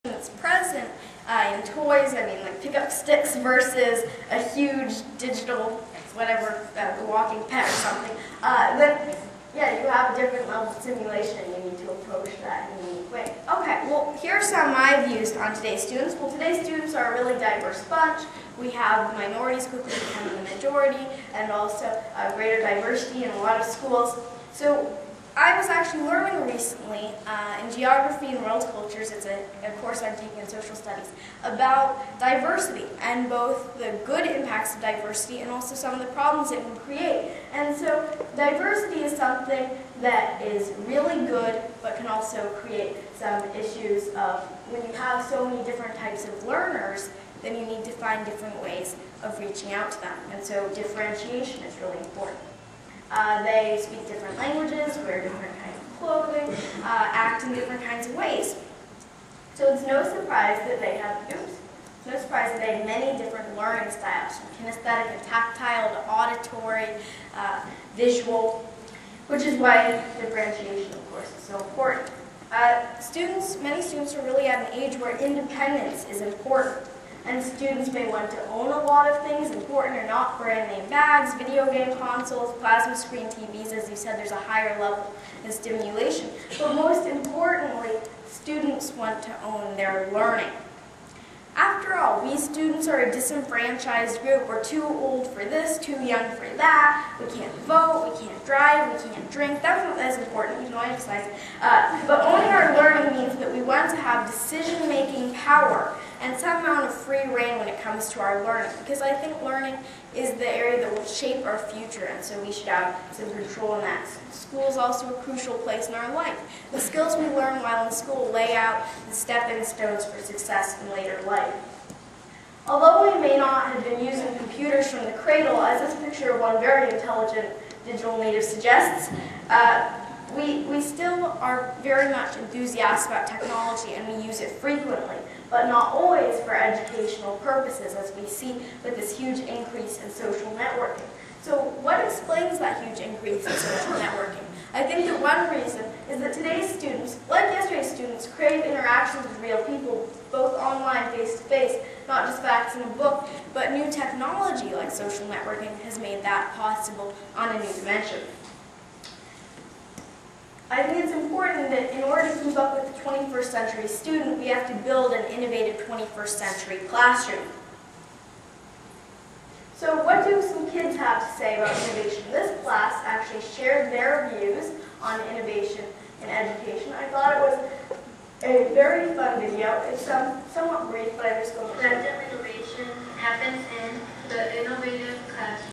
that's present in toys. I mean, like pick-up sticks versus a huge digital, whatever, walking pet or something. Then, yeah, you have a different level of simulation. You need to approach that in a unique way. Okay, well, here are some of my views on today's students. Well, today's students are a really diverse bunch. We have minorities quickly becoming the majority, and also greater diversity in a lot of schools. So I was actually learning recently in geography and world cultures, it's a course I'm taking in social studies, about diversity and both the good impacts of diversity and also some of the problems it can create. And so diversity is something that is really good but can also create some issues of when you have so many different types of learners, then you need to find different ways of reaching out to them. And so differentiation is really important. They speak different languages, wear different kinds of clothing, act in different kinds of ways. So it's no surprise that they have many different learning styles, from kinesthetic and tactile to auditory, visual, which is why differentiation, of course, is so important. Many students are really at an age where independence is important. And students may want to own a lot of things, important or not, brand name bags, video game consoles, plasma screen TVs. As you said, there's a higher level of stimulation. But most importantly, students want to own their learning. After all, we students are a disenfranchised group. We're too old for this, too young for that. We can't vote, we can't drive, we can't drink. That's important, even though I emphasize it. But owning our learning means that we want to have decision-making power and some amount of free reign when it comes to our learning. Because I think learning is the area that will shape our future, and so we should have some control in that. School is also a crucial place in our life. The skills we learn while in school lay out the stepping stones for success in later life. Although we may not have been using computers from the cradle, as this picture of one very intelligent digital native suggests, we still are very much enthusiastic about technology, and we use it frequently, but not always for educational purposes, as we see with this huge increase in social networking. So what explains that huge increase in social networking? I think that one reason is that today's students, like yesterday's students, crave interactions with real people, both online, face-to-face, not just facts in a book, but new technology like social networking has made that possible on a new dimension. I think it's important that in order to keep up with the 21st century student, we have to build an innovative 21st century classroom. So what do some kids have to say about innovation? This class actually shared their views on innovation in education. I thought it was a very fun video. It's somewhat brief, but I'm just going to... That innovation happens in the innovative classroom.